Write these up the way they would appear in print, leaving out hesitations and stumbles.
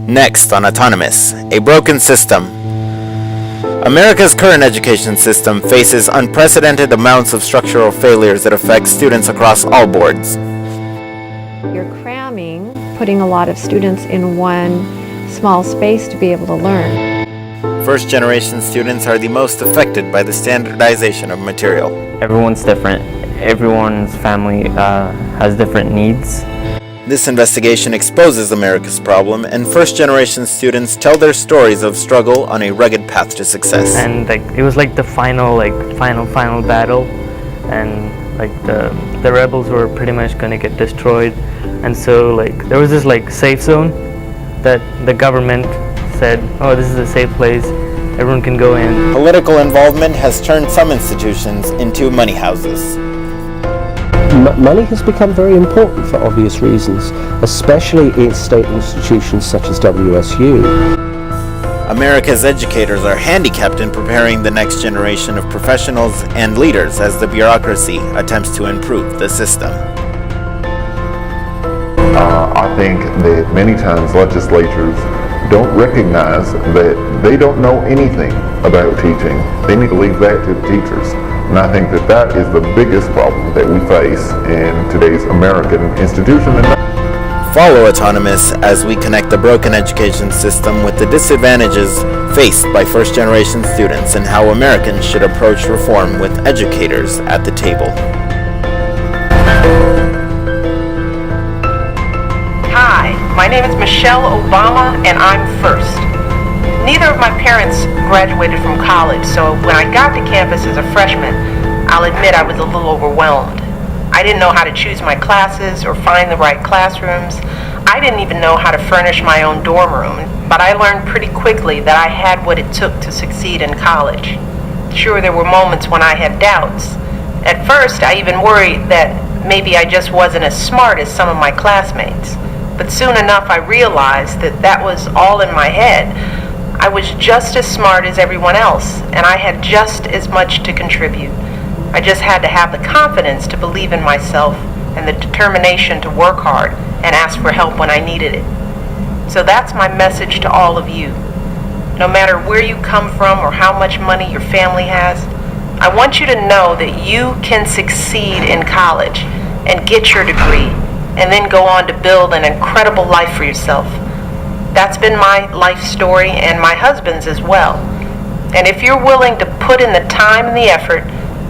Next on Autonomous, a broken system. America's current education system faces unprecedented amounts of structural failures that affect students across all boards. You're cramming, putting a lot of students in one small space to be able to learn. First-generation students are the most affected by the standardization of material. Everyone's different. Everyone's family has different needs. This investigation exposes America's problem, and first-generation students tell their stories of struggle on a rugged path to success. And it was like the final battle, and the rebels were pretty much gonna get destroyed. And so there was this safe zone that the government said, oh, this is a safe place, everyone can go in. Political involvement has turned some institutions into money houses. Money has become very important for obvious reasons, especially in state institutions such as WSU. America's educators are handicapped in preparing the next generation of professionals and leaders as the bureaucracy attempts to improve the system. I think that many times legislatures don't recognize that they don't know anything about teaching. They need to leave that to the teachers. And I think that that is the biggest problem that we face in today's American institution. Follow Autonomous as we connect the broken education system with the disadvantages faced by first-generation students and how Americans should approach reform with educators at the table. Hi, my name is Michelle Obama, and I'm first. Neither of my parents graduated from college, so when I got to campus as a freshman, I'll admit I was a little overwhelmed. I didn't know how to choose my classes or find the right classrooms. I didn't even know how to furnish my own dorm room, but I learned pretty quickly that I had what it took to succeed in college. Sure, there were moments when I had doubts. At first, I even worried that maybe I just wasn't as smart as some of my classmates. But soon enough, I realized that that was all in my head. I was just as smart as everyone else, and I had just as much to contribute. I just had to have the confidence to believe in myself and the determination to work hard and ask for help when I needed it. So that's my message to all of you. No matter where you come from or how much money your family has, I want you to know that you can succeed in college and get your degree and then go on to build an incredible life for yourself. That's been my life story and my husband's as well. And if you're willing to put in the time and the effort,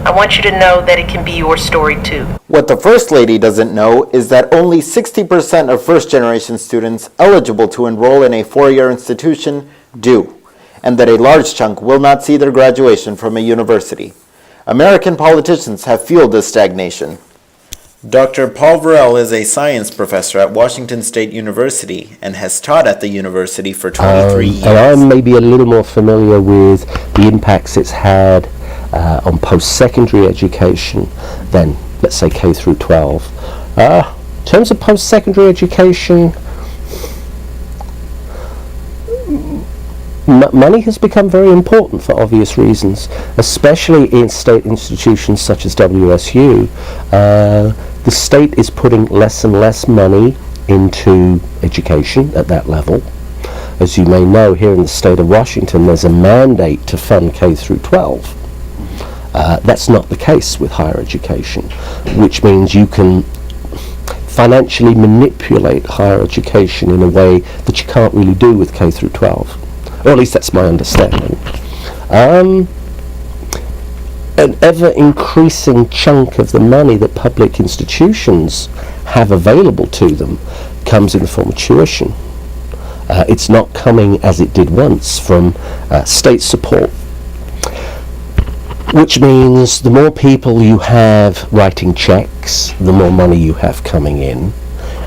I want you to know that it can be your story too. What the First Lady doesn't know is that only 60% of first-generation students eligible to enroll in a four-year institution do, and that a large chunk will not see their graduation from a university. American politicians have fueled this stagnation. Dr. Paul Vorel is a science professor at Washington State University and has taught at the university for 23 years. And I'm maybe a little more familiar with the impacts it's had on post-secondary education than, let's say, K through 12. In terms of post-secondary education, money has become very important for obvious reasons, especially in state institutions such as WSU. The state is putting less and less money into education at that level. As you may know, here in the state of Washington, there's a mandate to fund K through 12. That's not the case with higher education, which means you can financially manipulate higher education in a way that you can't really do with K through 12. Or at least that's my understanding. An ever-increasing chunk of the money that public institutions have available to them comes in the form of tuition. It's not coming as it did once from state support, which means the more people you have writing checks, the more money you have coming in.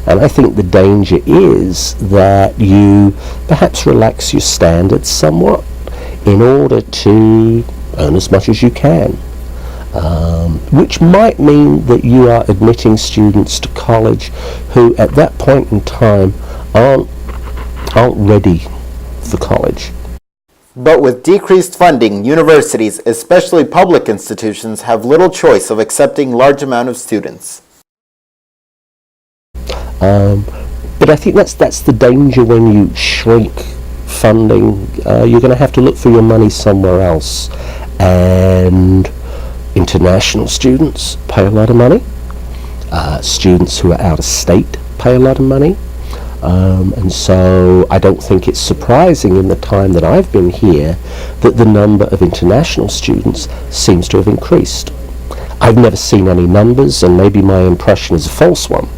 And I think the danger is that you perhaps relax your standards somewhat in order to earn as much as you can, which might mean that you are admitting students to college who at that point in time aren't ready for college. But with decreased funding, universities, especially public institutions, have little choice of accepting large amount of students. But I think that's the danger when you shrink funding. You're going to have to look for your money somewhere else. And international students pay a lot of money. Students who are out of state pay a lot of money. And so I don't think it's surprising in the time that I've been here that the number of international students seems to have increased. I've never seen any numbers, and maybe my impression is a false one,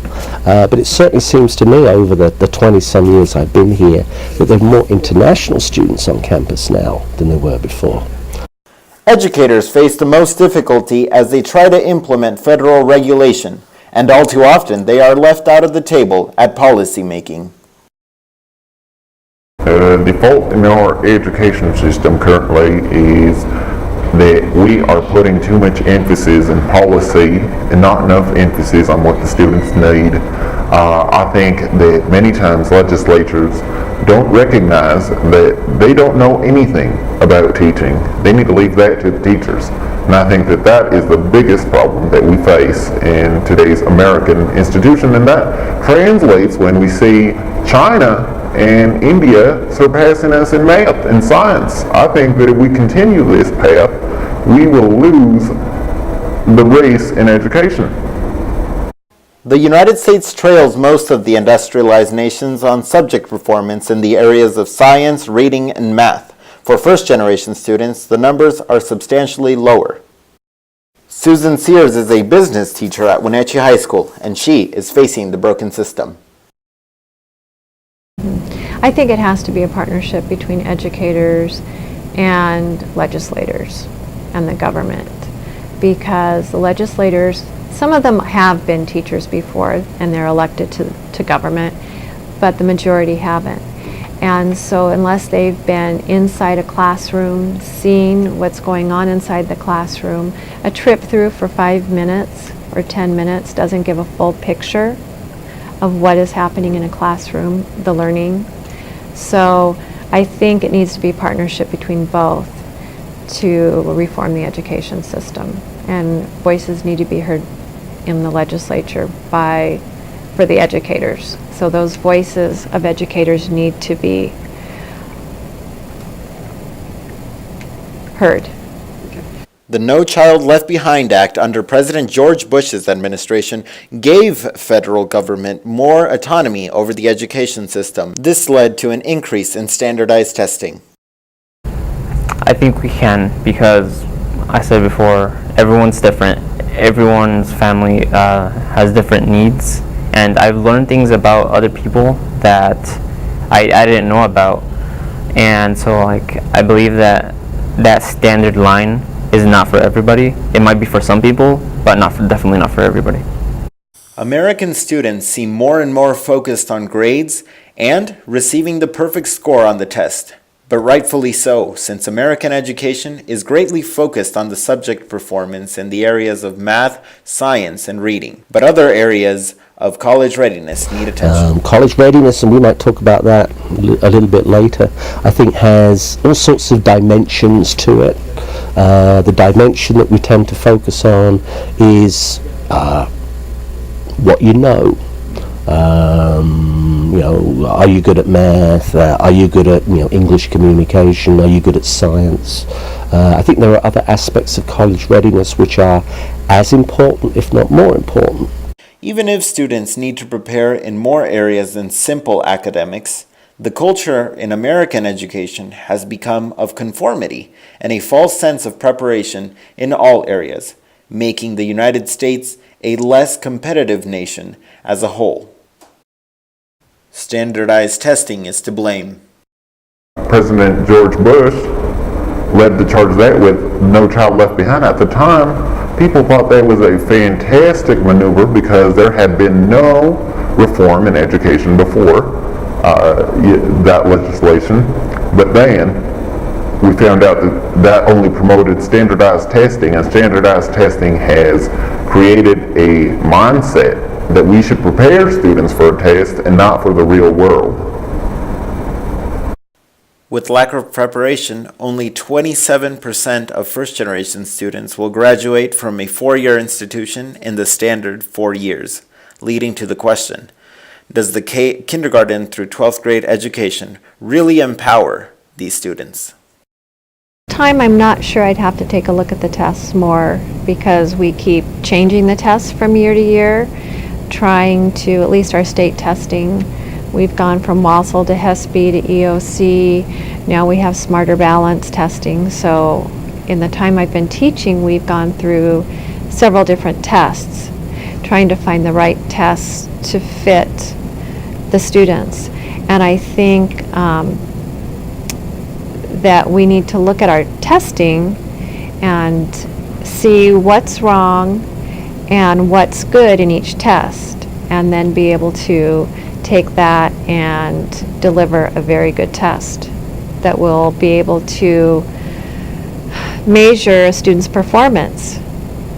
but it certainly seems to me over the 20-some years I've been here that there are more international students on campus now than there were before. Educators face the most difficulty as they try to implement federal regulation, and all too often they are left out of the table at policy making. The fault in our education system currently is that we are putting too much emphasis in policy and not enough emphasis on what the students need. I think that many times legislatures don't recognize that they don't know anything about teaching. They need to leave that to the teachers. And I think that that is the biggest problem that we face in today's American institution, and that translates when we see China and India surpassing us in math and science. I think that if we continue this path, we will lose the race in education. The United States trails most of the industrialized nations on subject performance in the areas of science, reading, and math. For first-generation students, the numbers are substantially lower. Susan Sears is a business teacher at Wenatchee High School, and she is facing the broken system. I think it has to be a partnership between educators and legislators and the government, because the legislators, some of them have been teachers before and they're elected to government, but the majority haven't. And so unless they've been inside a classroom, seeing what's going on inside the classroom, a trip through for 5 minutes or 10 minutes doesn't give a full picture of what is happening in a classroom, the learning. So I think it needs to be a partnership between both to reform the education system. And voices need to be heard in the legislature for the educators. So those voices of educators need to be heard. The No Child Left Behind Act under President George Bush's administration gave federal government more autonomy over the education system. This led to an increase in standardized testing. I think we can, because I said before, everyone's different. Everyone's family has different needs, and I've learned things about other people that I didn't know about. And so I believe that that standard line is not for everybody. It might be for some people, but definitely not for everybody. American students seem more and more focused on grades and receiving the perfect score on the test. But rightfully so, since American education is greatly focused on the subject performance in the areas of math, science, and reading. But other areas of college readiness need attention. College readiness, and we might talk about that a little bit later, I think has all sorts of dimensions to it. The dimension that we tend to focus on is what you know. Are you good at math? Are you good at English communication? Are you good at science? I think there are other aspects of college readiness which are as important, if not more important. Even if students need to prepare in more areas than simple academics, the culture in American education has become of conformity and a false sense of preparation in all areas, making the United States a less competitive nation as a whole. Standardized testing is to blame. President George Bush led the charge that with No Child Left Behind. At the time, people thought that was a fantastic maneuver because there had been no reform in education before that legislation. But then we found out that that only promoted standardized testing, and standardized testing has created a mindset that we should prepare students for a test and not for the real world. With lack of preparation, only 27% of first-generation students will graduate from a four-year institution in the standard 4 years, leading to the question, does the kindergarten through 12th grade education really empower these students? Time, I'm not sure. I'd have to take a look at the tests more because we keep changing the tests from year to year, trying to, at least our state testing, we've gone from WASL to HESP to EOC. Now we have Smarter Balance testing. So in the time I've been teaching, we've gone through several different tests, trying to find the right tests to fit the students. And I think that we need to look at our testing and see what's wrong and what's good in each test, and then be able to take that and deliver a very good test that will be able to measure a student's performance,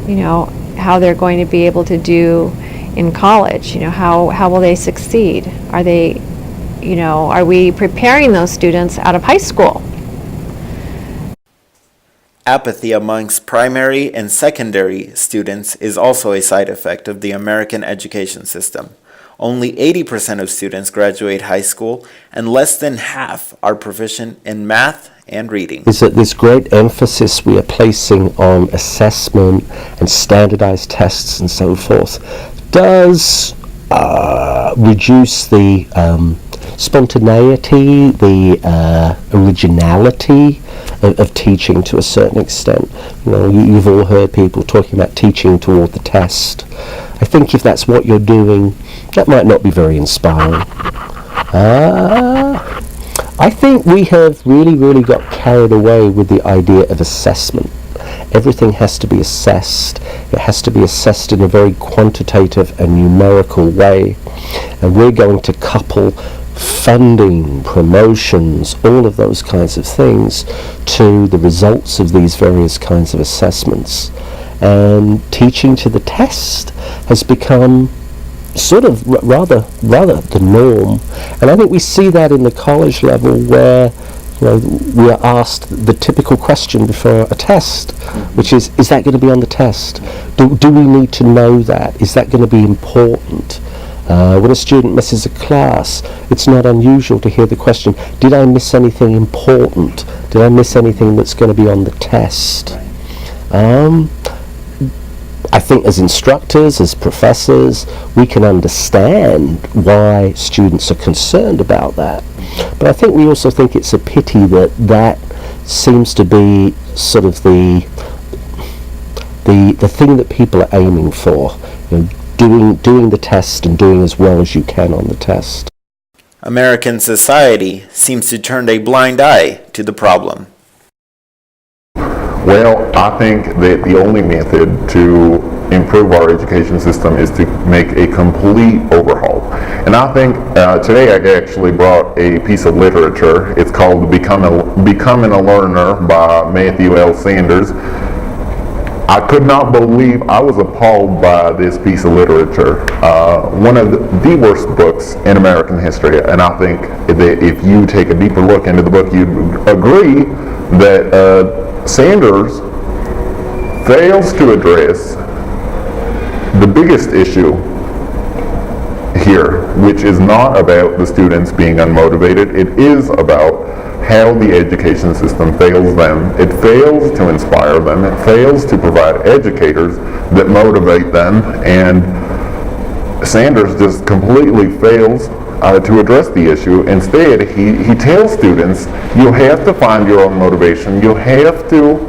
you know, how they're going to be able to do in college, you know, how will they succeed? Are they, you know, are we preparing those students out of high school? Apathy amongst primary and secondary students is also a side effect of the American education system. Only 80% of students graduate high school, and less than half are proficient in math and reading. Is that this great emphasis we are placing on assessment and standardized tests and so forth does reduce the spontaneity, the originality of teaching to a certain extent. You know, you've all heard people talking about teaching toward the test. I think if that's what you're doing, that might not be very inspiring. I think we have really got carried away with the idea of assessment. Everything has to be assessed. It has to be assessed in a very quantitative and numerical way. And we're going to couple funding, promotions, all of those kinds of things to the results of these various kinds of assessments. And teaching to the test has become sort of rather the norm. And I think we see that in the college level where, you know, we are asked the typical question before a test, which is that going to be on the test? Do we need to know that? Is that going to be important? When a student misses a class, it's not unusual to hear the question, did I miss anything important? Did I miss anything that's going to be on the test? I think as instructors, as professors, we can understand why students are concerned about that. But I think we also think it's a pity that that seems to be sort of the thing that people are aiming for. You know, doing the test and doing as well as you can on the test. American society seems to turn a blind eye to the problem. Well, I think that the only method to improve our education system is to make a complete overhaul. And I think today I actually brought a piece of literature. It's called Becoming a Learner by Matthew L. Sanders. I could not believe, I was appalled by this piece of literature. One of the worst books in American history, and I think that if you take a deeper look into the book, you'd agree that Sanders fails to address the biggest issue here, which is not about the students being unmotivated. It is about how the education system fails them. It fails to inspire them. It fails to provide educators that motivate them. And Sanders just completely fails to address the issue. Instead, he tells students, you have to find your own motivation. You have to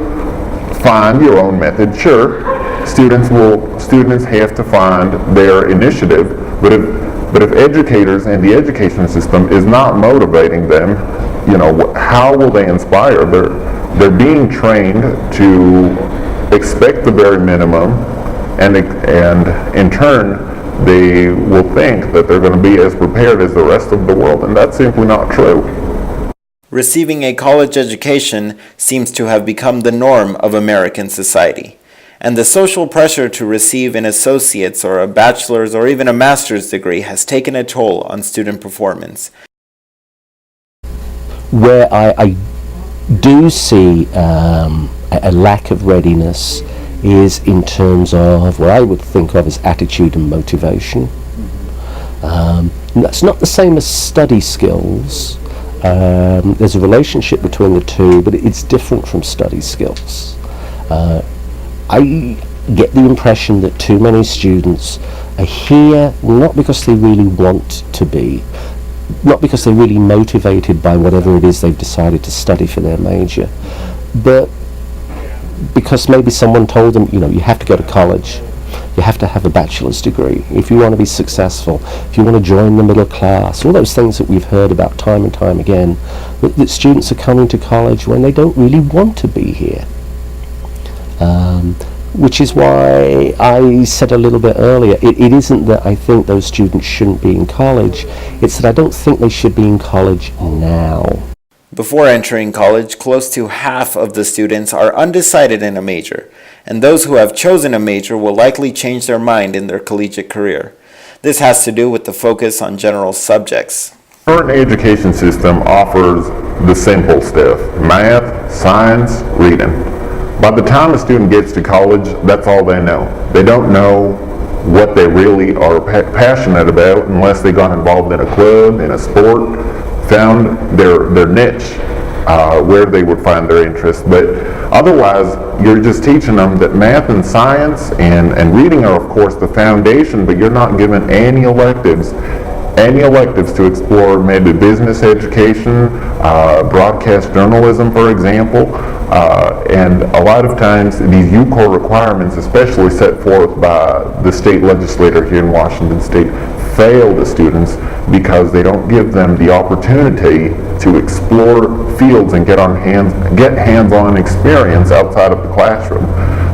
find your own method. Sure, students have to find their initiative, but if educators and the education system is not motivating them, you know, how will they inspire? They're being trained to expect the very minimum, and in turn they will think that they're going to be as prepared as the rest of the world, and that's simply not true. Receiving a college education seems to have become the norm of American society, and the social pressure to receive an associate's or a bachelor's or even a master's degree has taken a toll on student performance. Where I do see a lack of readiness is in terms of what I would think of as attitude and motivation. That's not the same as study skills. There's a relationship between the two, but it's different from study skills. I get the impression that too many students are here not because they really want to be, not because they're really motivated by whatever it is they've decided to study for their major, but because maybe someone told them, you have to go to college, you have to have a bachelor's degree if you want to be successful, if you want to join the middle class, all those things that we've heard about time and time again, that students are coming to college when they don't really want to be here. Which is why I said a little bit earlier, it isn't that I think those students shouldn't be in college, it's that I don't think they should be in college now. Before entering college, close to half of the students are undecided in a major, and those who have chosen a major will likely change their mind in their collegiate career. This has to do with the focus on general subjects. Current education system offers the simple stuff: math, science, reading. By the time a student gets to college, that's all they know. They don't know what they really are passionate about unless they got involved in a club, in a sport, found their niche, where they would find their interest. But otherwise, you're just teaching them that math and science and reading are, of course, the foundation, but you're not given any electives to explore maybe business education, broadcast journalism, for example. And a lot of times these UCOR requirements, especially set forth by the state legislator here in Washington State, fail the students because they don't give them the opportunity to explore fields and get hands-on experience outside of the classroom.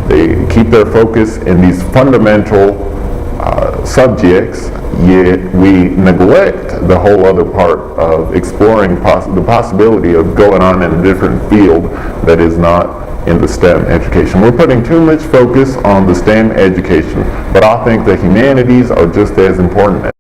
They keep their focus in these fundamental subjects, yet we neglect the whole other part of exploring the possibility of going on in a different field that is not in the STEM education. We're putting too much focus on the STEM education, but I think the humanities are just as important.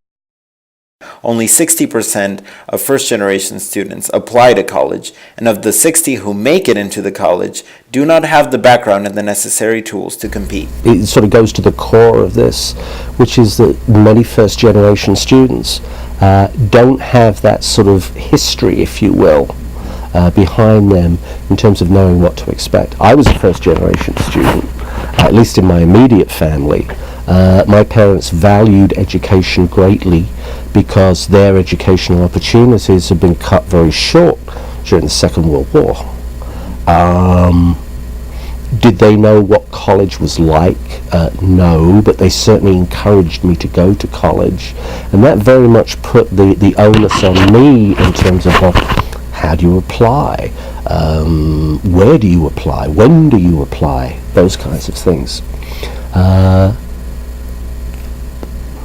Only 60% of first-generation students apply to college, and of the 60 who make it into the college, do not have the background and the necessary tools to compete. It sort of goes to the core of this, which is that many first-generation students don't have that sort of history, if you will, behind them in terms of knowing what to expect. I was a first-generation student, at least in my immediate family. My parents valued education greatly because their educational opportunities had been cut very short during the Second World War. Did they know what college was like? No, but they certainly encouraged me to go to college, and that very much put the onus on me in terms of, well, how do you apply? Where do you apply? When do you apply? Those kinds of things.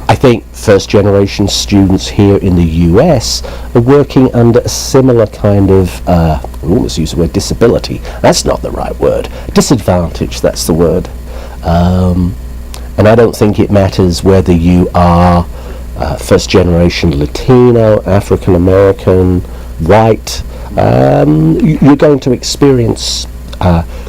I think first-generation students here in the US are working under a similar kind of, we almost use the word disability. That's not the right word. Disadvantage, that's the word. And I don't think it matters whether you are first-generation Latino, African-American, white. You're going to experience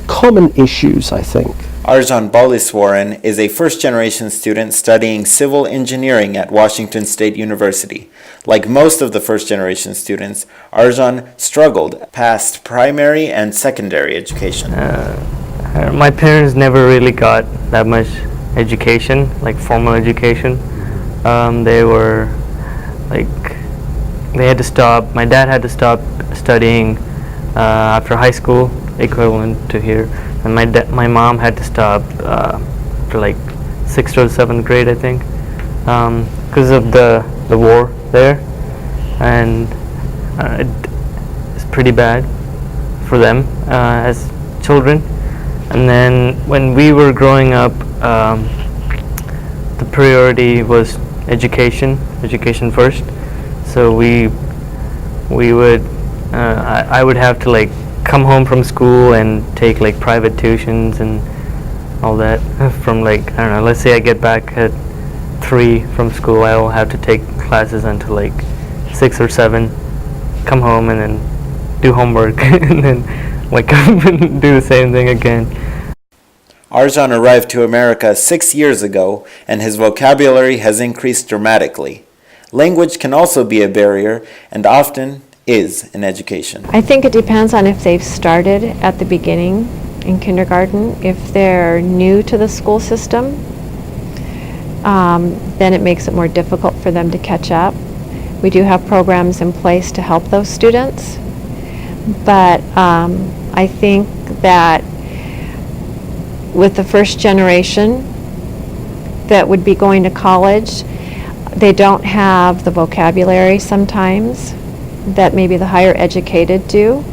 common issues, I think. Arjan Baliswaran is a first-generation student studying civil engineering at Washington State University. Like most of the first-generation students, Arjan struggled past primary and secondary education. My parents never really got that much education, like formal education. They were like, they had to stop. My dad had to stop studying after high school, equivalent to here. And my mom had to stop for like 6th or 7th grade, I think, because of the war there, and it's pretty bad for them as children. And then when we were growing up, the priority was education first. So I would have to like come home from school and take like private tuitions and all that from like, I don't know, let's say I get back at 3 from school, I will have to take classes until like 6 or 7, come home and then do homework and then wake up and do the same thing again. Arjan arrived to America 6 years ago, and his vocabulary has increased dramatically. Language can also be a barrier and often is in education. I think it depends on if they've started at the beginning in kindergarten. If they're new to the school system, then it makes it more difficult for them to catch up. We do have programs in place to help those students, but I think that with the first generation that would be going to college, they don't have the vocabulary sometimes that maybe the higher educated do.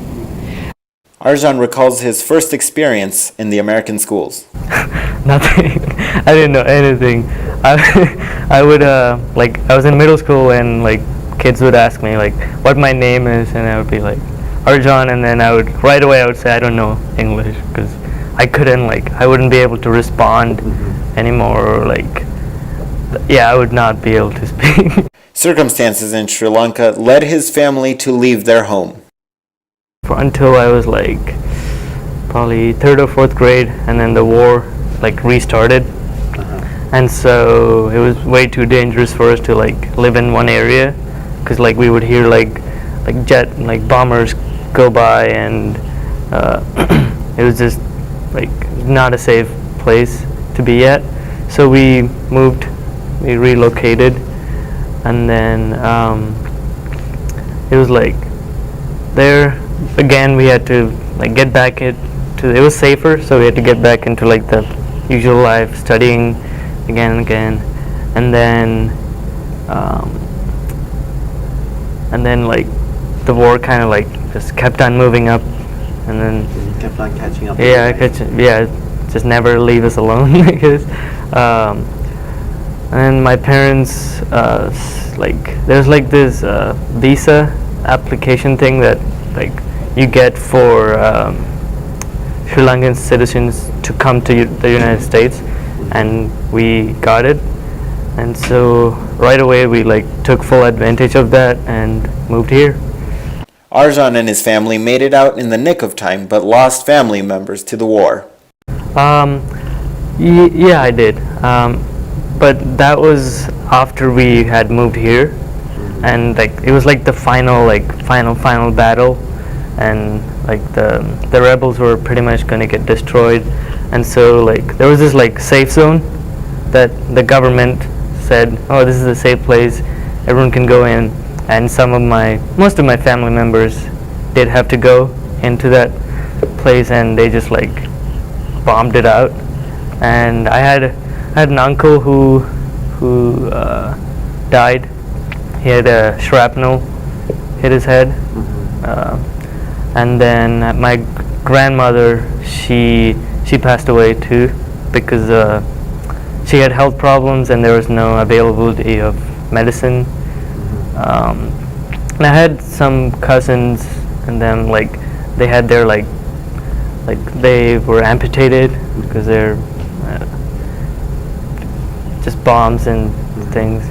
Arjan recalls his first experience in the American schools. Nothing. I didn't know anything. I would like I was in middle school and like kids would ask me like what my name is, and I would be like Arjan, and then I would right away say I don't know English, because I couldn't, like, I wouldn't be able to respond anymore, or like, yeah, I would not be able to speak. Circumstances in Sri Lanka led his family to leave their home. Until I was like probably 3rd or 4th grade, and then the war like restarted, and so it was way too dangerous for us to like live in one area, because like we would hear like bombers go by, and it was just like not a safe place to be at. So we moved, we relocated, and then it was like there again we had to like get back it was safer, so we had to get back into like the usual life, studying again and again, and then like the war kind of like just kept on moving up, and then Kept on catching up. just never leave us alone, I guess. And my parents like there's like this visa application thing that like you get for Sri Lankan citizens to come to the United States, and we got it, and so right away we like took full advantage of that and moved here. Arjan and his family made it out in the nick of time, but lost family members to the war. Yeah, I did, but that was after we had moved here, and like it was like the final battle, and like the rebels were pretty much gonna get destroyed, and so like there was this like safe zone that the government said, oh, this is a safe place, everyone can go in, and most of my family members did have to go into that place, and they just like bombed it out. And I had an uncle who died. He had a shrapnel hit his head, and then my grandmother, she passed away too, because she had health problems and there was no availability of medicine. And I had some cousins, and them like they had their like they were amputated because they're just bombs and things.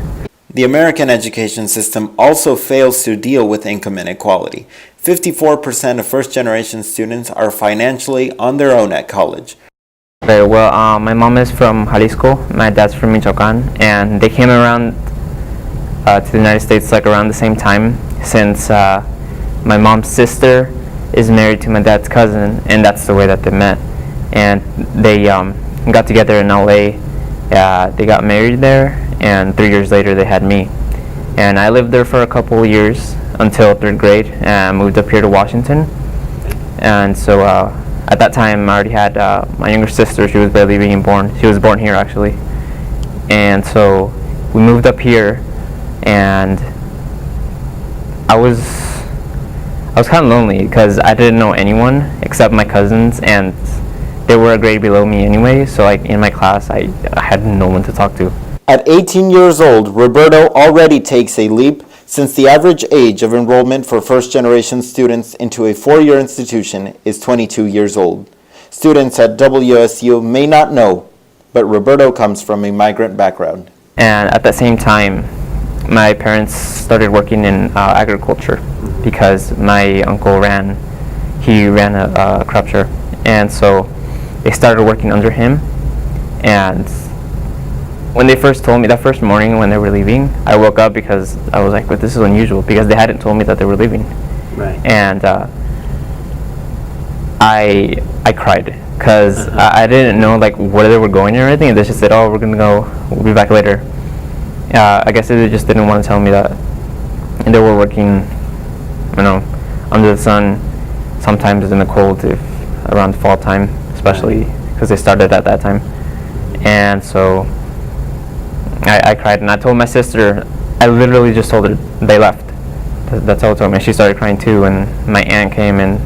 The American education system also fails to deal with income inequality. 54% of first-generation students are financially on their own at college. Very well. My mom is from Jalisco, my dad's from Michoacan, and they came around to the United States like around the same time, since my mom's sister is married to my dad's cousin, and that's the way that they met. And they got together in LA. They got married there, and 3 years later they had me. And I lived there for a couple of years until 3rd grade, and moved up here to Washington. And so at that time I already had my younger sister. She was barely being born. She was born here actually. And so we moved up here, and I was kind of lonely because I didn't know anyone except my cousins, and they were a grade below me anyway, so like in my class I had no one to talk to. At 18 years old, Roberto already takes a leap, since the average age of enrollment for first-generation students into a 4-year institution is 22 years old. Students at WSU may not know, but Roberto comes from a migrant background. And at the same time, my parents started working in agriculture, because my uncle ran a crop share, and so they started working under him. And when they first told me that first morning when they were leaving, I woke up because I was like, but this is unusual because they hadn't told me that they were leaving. Right. And I cried because I didn't know like where they were going or anything. And they just said, "Oh, we're gonna go. We'll be back later." I guess they just didn't want to tell me that. And they were working, under the sun, sometimes in the cold, around fall time, especially because they started at that time. And so I cried, and I told my sister. I literally just told her they left. That's all I told me. She started crying too, and my aunt came and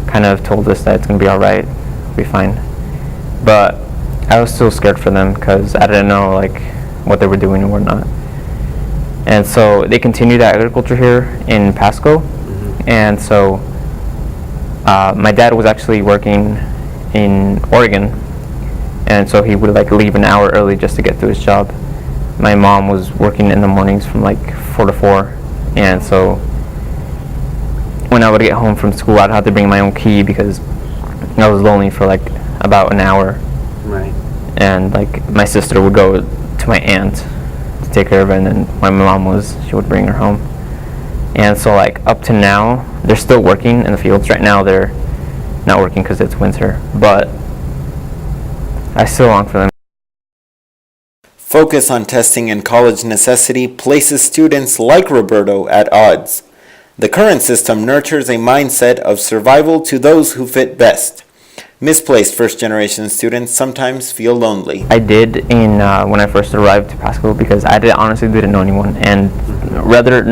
kind of told us that it's gonna be all right, we'll be fine. But I was still scared for them because I didn't know like what they were doing and whatnot. And so they continued agriculture here in Pasco, and so my dad was actually working in Oregon, and so he would like leave an hour early just to get to his job. My mom was working in the mornings from like 4 to 4, and so when I would get home from school, I'd have to bring my own key because I was lonely for like about an hour. Right. And like my sister would go to my aunt to take care of it, and then when my mom she would bring her home. And so like up to now, they're still working in the fields. Right now they're not working because it's winter, but I still long for them. Focus on testing and college necessity places students like Roberto at odds. The current system nurtures a mindset of survival to those who fit best. Misplaced first-generation students sometimes feel lonely. I did in when I first arrived to Pasco because I honestly didn't know anyone, and whether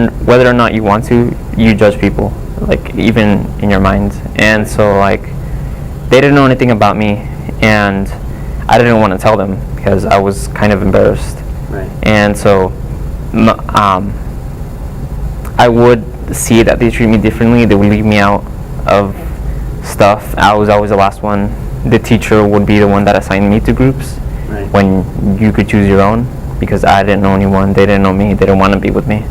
or not you want to, you judge people, like even in your mind. And so like they didn't know anything about me, and I didn't want to tell them because I was kind of embarrassed. Right. And so I would see that they treat me differently. They would leave me out of stuff. I was always the last one. The teacher would be the one that assigned me to groups. Right. When you could choose your own, because I didn't know anyone. They didn't know me. They didn't want to be with me.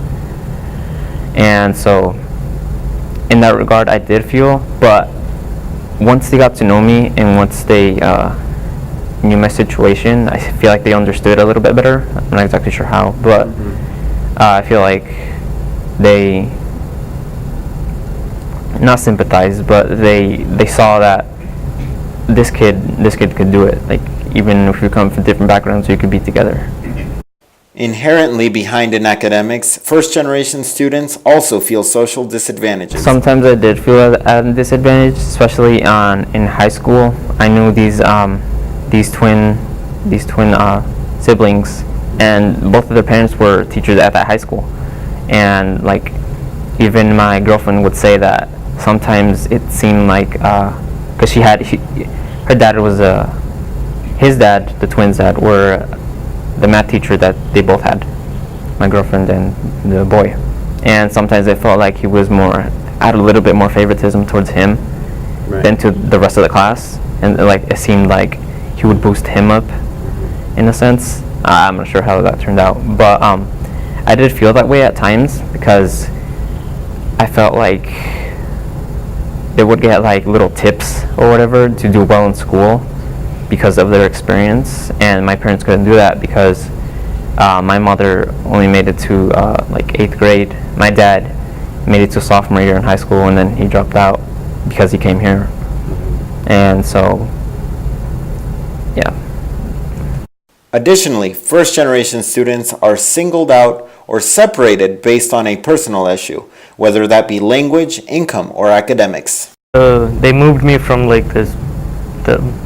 And so in that regard, I did feel, but once they got to know me and once they knew my situation, I feel like they understood a little bit better. I'm not exactly sure how, but I feel like they not sympathized, but they saw that this kid could do it. Like even if you come from different backgrounds, you could be together. Inherently behind in academics, first-generation students also feel social disadvantages. Sometimes I did feel at a disadvantage, especially in high school. I knew these twin siblings, and both of their parents were teachers at that high school. And like even my girlfriend would say that sometimes it seemed like because her dad was his dad, the twins' dad, were the math teacher that they both had, my girlfriend and the boy. And sometimes it felt like he was had a little bit more favoritism towards him than to the rest of the class, and like it seemed like he would boost him up in a sense. I'm not sure how that turned out, but I did feel that way at times because I felt like they would get like little tips or whatever to do well in school because of their experience, and my parents couldn't do that because my mother only made it to like 8th grade. My dad made it to sophomore year in high school, and then he dropped out because he came here. And so yeah. Additionally, first-generation students are singled out or separated based on a personal issue, whether that be language, income, or academics. They moved me from like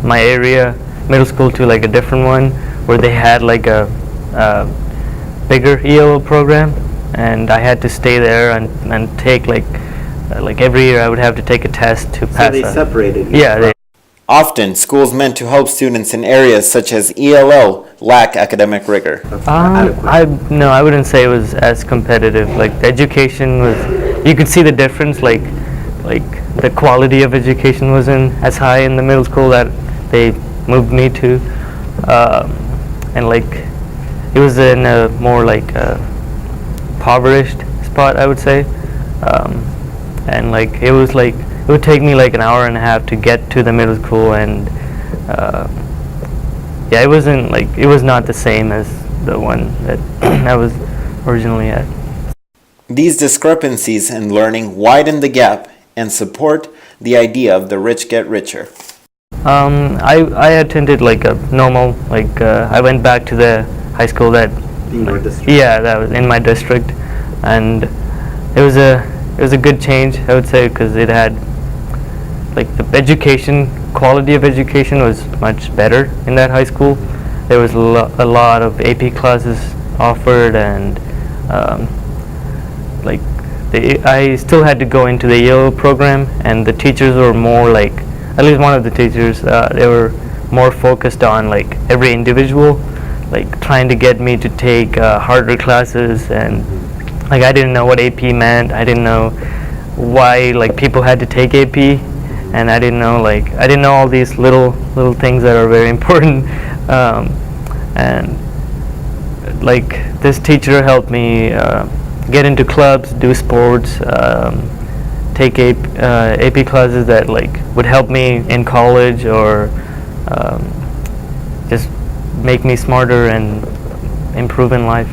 my area middle school to like a different one where they had like a bigger ELO program, and I had to stay there and take like every year I would have to take a test to pass. So they separated you. Yeah. Often, schools meant to help students in areas such as ELO lack academic rigor. I wouldn't say it was as competitive. Like the education was, you could see the difference. Like the quality of education wasn't as high in the middle school that they moved me to, and like it was in a more like impoverished spot, I would say, and like it would take me like an hour and a half to get to the middle school, and yeah, it was not the same as the one that I was originally at. These discrepancies in learning widen the gap and support the idea of the rich get richer. I attended like a normal, I went back to the high school that that was in my district, and it was a good change, I would say, because it had like the quality of education was much better in that high school. There was a lot of AP classes offered, and I still had to go into the ELO program, and the teachers were more like, at least one of the teachers, they were more focused on like every individual, like trying to get me to take harder classes, and like I didn't know what AP meant. I didn't know why like people had to take AP, and I didn't know all these little things that are very important, and like this teacher helped me get into clubs, do sports, take AP classes that like would help me in college, or just make me smarter and improve in life.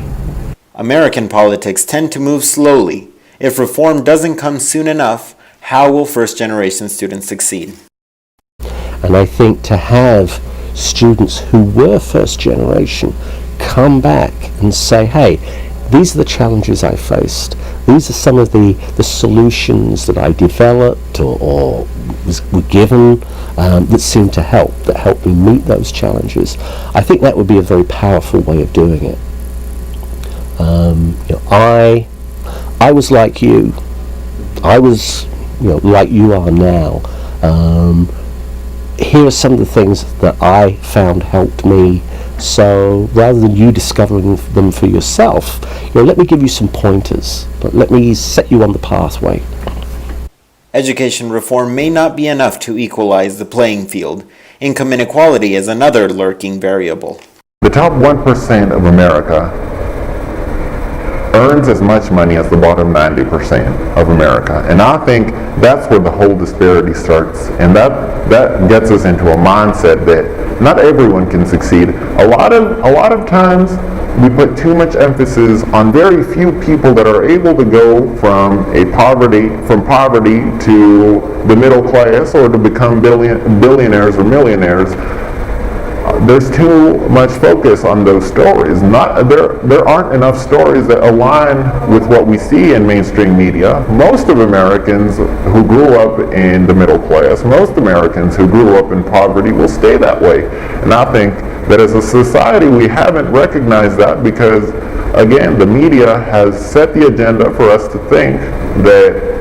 American politics tend to move slowly. If reform doesn't come soon enough, how will first-generation students succeed? And I think to have students who were first generation come back and say, hey, these are the challenges I faced. These are some of the solutions that I developed or were given that seemed to help, that helped me meet those challenges. I think that would be a very powerful way of doing it. I was like you. I was, like you are now. Here are some of the things that I found helped me. So rather than you discovering them for yourself, let me give you some pointers. Let me set you on the pathway. Education reform may not be enough to equalize the playing field. Income inequality is another lurking variable. The top 1% of America earns as much money as the bottom 90% of America. And I think that's where the whole disparity starts. And that gets us into a mindset that not everyone can succeed. A lot of times we put too much emphasis on very few people that are able to go from poverty to the middle class or to become billionaires or millionaires. There's too much focus on those stories. There aren't enough stories that align with what we see in mainstream media. Most of Americans who grew up in the middle class, most Americans who grew up in poverty will stay that way. And I think that as a society we haven't recognized that because, again, the media has set the agenda for us to think that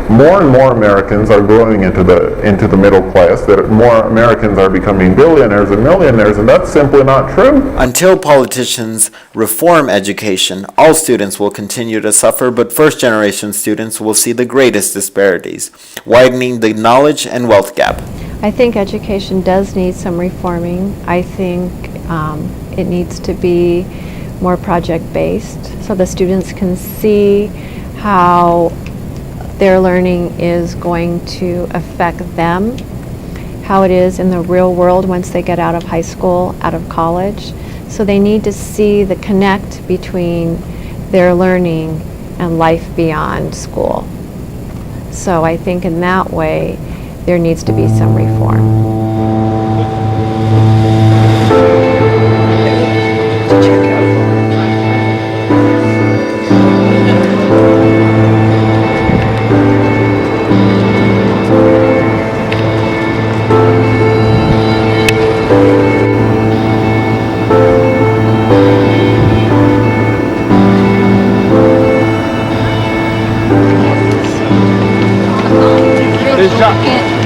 more and more Americans are growing into the middle class, that more Americans are becoming billionaires and millionaires, and that's simply not true. Until politicians reform education, all students will continue to suffer, but first-generation students will see the greatest disparities, widening the knowledge and wealth gap. I think education does need some reforming. I think it needs to be more project-based so the students can see how their learning is going to affect them, how it is in the real world once they get out of high school, out of college. So they need to see the connect between their learning and life beyond school. So I think in that way, there needs to be some reform. Good job.